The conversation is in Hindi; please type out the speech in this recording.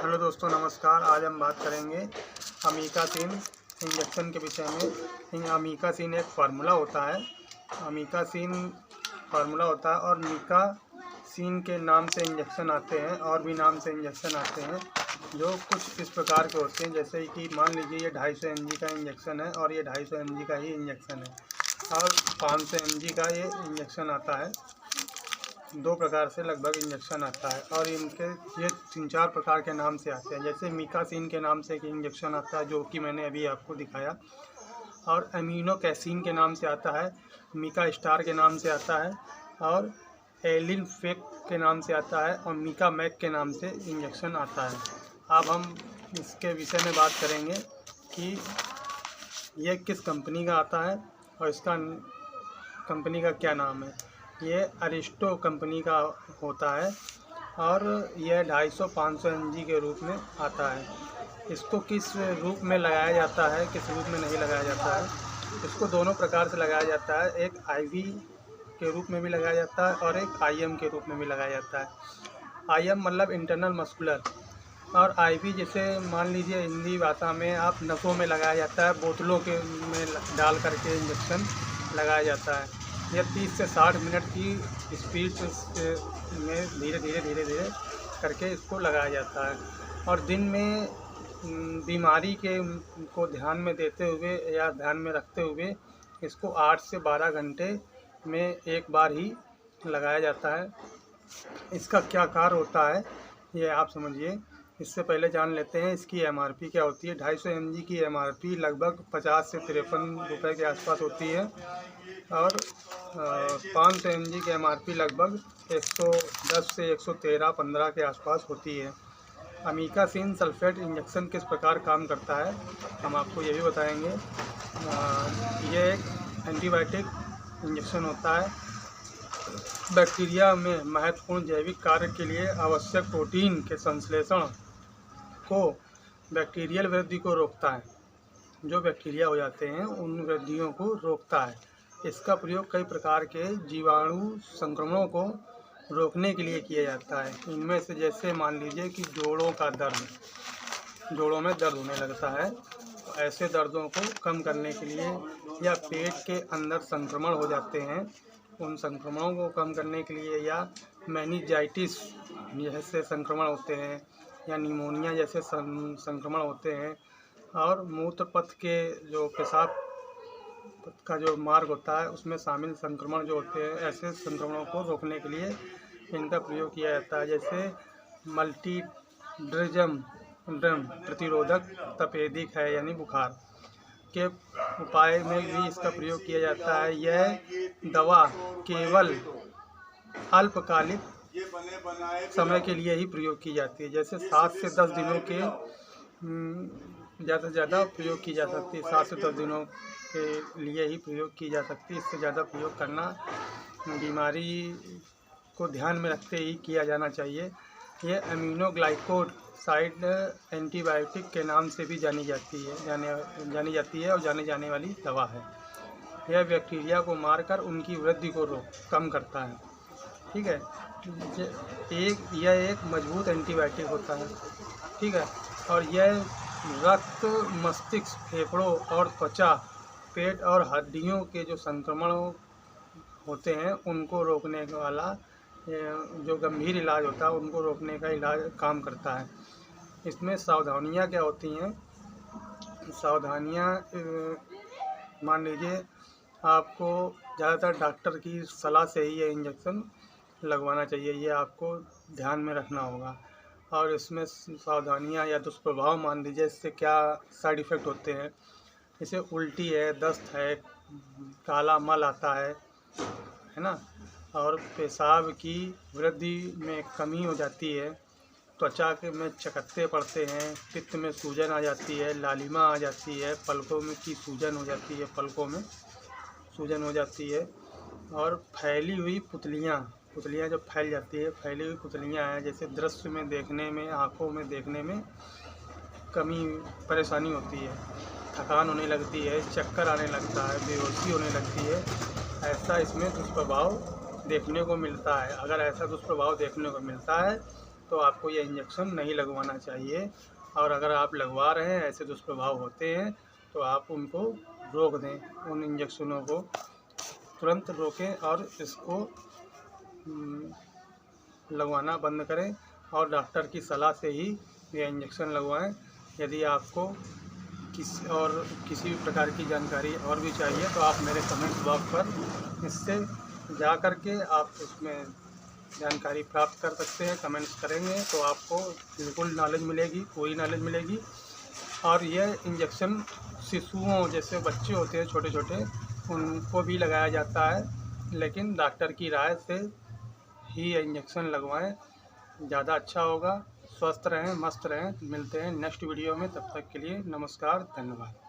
हेलो दोस्तों, नमस्कार। आज हम बात करेंगे अमीकासिन इंजेक्शन के विषय में। अमीकासिन एक फार्मूला होता है। अमीकासिन फार्मूला होता है और मीकासिन के नाम से इंजेक्शन आते हैं और भी नाम से इंजेक्शन आते हैं, जो कुछ इस प्रकार के होते हैं। जैसे कि मान लीजिए ये 250 mg का इंजेक्शन है और ये 250 mg का ही इंजेक्शन है और 500 mg का ये इंजेक्शन आता है। दो प्रकार से लगभग इंजेक्शन आता है और इनके ये 3-4 प्रकार के नाम से आते हैं। जैसे मीकासिन के नाम से एक इंजेक्शन आता है, जो कि मैंने अभी आपको दिखाया, और अमीनोकैसिन के नाम से आता है, मीका स्टार के नाम से आता है, और एलिनफेक के नाम से आता है, और मीका मैक के नाम से इंजेक्शन आता है। अब हम इसके विषय में बात करेंगे कि ये किस कंपनी का आता है और इसका कंपनी का क्या नाम है। ये अरिस्टो कंपनी का होता है और यह 250-500 mg के रूप में आता है। इसको किस रूप में लगाया जाता है, किस रूप में नहीं लगाया जाता है, इसको दोनों प्रकार से लगाया जाता है। एक IV के रूप में भी लगाया जाता है और एक IM के रूप में भी लगाया जाता है। IM मतलब इंटरनल मस्कुलर, और IV जैसे मान लीजिए हिंदी भाषा में आप नसों में लगाया जाता है, बोतलों के में डाल करके इंजेक्शन लगाया जाता है। यह 30 से 60 मिनट की स्पीड में धीरे धीरे करके इसको लगाया जाता है। और दिन में बीमारी के को ध्यान में देते हुए या ध्यान में रखते हुए इसको 8 से 12 घंटे में एक बार ही लगाया जाता है। इसका क्या कार्य होता है ये आप समझिए। इससे पहले जान लेते हैं इसकी MRP क्या होती है। 250 mg की MRP लगभग 50 से 53 रुपये के आसपास होती है और 500 mg की MRP लगभग 110 से 113-15 के आसपास होती है। अमीकासिन सल्फेट इंजेक्शन किस प्रकार काम करता है हम आपको ये भी बताएंगे। ये एक एंटीबायोटिक इंजेक्शन होता है। बैक्टीरिया में महत्वपूर्ण जैविक कार्य के लिए आवश्यक प्रोटीन के संश्लेषण को बैक्टीरियल वृद्धि को रोकता है। जो बैक्टीरिया हो जाते हैं उन वृद्धियों को रोकता है। इसका प्रयोग कई प्रकार के जीवाणु संक्रमणों को रोकने के लिए किया जाता है। इनमें से जैसे मान लीजिए कि जोड़ों का दर्द, जोड़ों में दर्द होने लगता है, तो ऐसे दर्दों को कम करने के लिए, या पेट के अंदर संक्रमण हो जाते हैं, उन संक्रमणों को कम करने के लिए, या मेनिंजाइटिस जैसे संक्रमण होते हैं, या निमोनिया जैसे संक्रमण होते हैं, और मूत्र पथ के जो पेशाब का जो मार्ग होता है उसमें शामिल संक्रमण जो होते हैं, ऐसे संक्रमणों को रोकने के लिए इनका प्रयोग किया जाता है। जैसे मल्टीड्रिजम प्रतिरोधक तपेदिक है, यानी बुखार के उपाय में भी इसका प्रयोग किया जाता है। यह दवा केवल अल्पकालिक समय के लिए ही प्रयोग की जाती है। जैसे 7 से 10 दिनों के ज़्यादा से ज़्यादा प्रयोग की जा सकती है। 7 से 10 दिनों के लिए ही प्रयोग की जा सकती है। इससे ज़्यादा प्रयोग करना बीमारी को ध्यान में रखते ही किया जाना चाहिए। ये अमीनोग्लाइकोड साइड एंटीबायोटिक के नाम से भी जानी जाती है और जाने जाने वाली दवा है। यह बैक्टीरिया को मारकर उनकी वृद्धि को कम करता है। ठीक है। यह एक मजबूत एंटीबायोटिक होता है। ठीक है। और यह रक्त, मस्तिष्क, फेफड़ों और त्वचा, पेट और हड्डियों के जो संक्रमण होते हैं उनको रोकने वाला जो गंभीर इलाज होता है उनको रोकने का इलाज काम करता है। इसमें सावधानियां क्या होती हैं। सावधानियां मान लीजिए आपको ज़्यादातर डॉक्टर की सलाह से ही ये इंजेक्शन लगवाना चाहिए, ये आपको ध्यान में रखना होगा। और इसमें सावधानियां या दुष्प्रभाव मान लीजिए इससे क्या साइड इफ़ेक्ट होते हैं। जैसे उल्टी है, दस्त है, काला मल आता है ना, और पेशाब की वृद्धि में कमी हो जाती है, त्वचा के में चकत्ते पड़ते हैं, पित्त में सूजन आ जाती है, लालिमा आ जाती है, पलकों में की सूजन हो जाती है, पलकों में सूजन हो जाती है, और फैली हुई पुतलियाँ जब फैल जाती है, फैली हुई पुतलियाँ हैं, जैसे दृश्य में देखने में, आँखों में देखने में कमी परेशानी होती है, थकान होने लगती है, चक्कर आने लगता है, बेहोशी होने लगती है। ऐसा इसमें दुष्प्रभाव देखने को मिलता है। अगर ऐसा दुष्प्रभाव देखने को मिलता है तो तो आपको ये इंजेक्शन नहीं लगवाना चाहिए। और अगर आप लगवा रहे हैं, ऐसे दुष्प्रभाव होते हैं, तो आप उनको रोक दें, उन इंजेक्शनों को तुरंत रोकें और इसको लगवाना बंद करें और डॉक्टर की सलाह से ही ये इंजेक्शन लगवाएं। यदि आपको किसी भी प्रकार की जानकारी और भी चाहिए तो आप मेरे कमेंट्स बॉक्स पर इससे जा कर के आप उसमें जानकारी प्राप्त कर सकते हैं। कमेंट्स करेंगे तो आपको बिल्कुल नॉलेज मिलेगी, पूरी नॉलेज मिलेगी। और यह इंजेक्शन शिशुओं, जैसे बच्चे होते हैं छोटे छोटे, उनको भी लगाया जाता है, लेकिन डॉक्टर की राय से ही इंजेक्शन लगवाएं, ज़्यादा अच्छा होगा। स्वस्थ रहें, मस्त रहें। मिलते हैं नेक्स्ट वीडियो में, तब तक के लिए नमस्कार, धन्यवाद।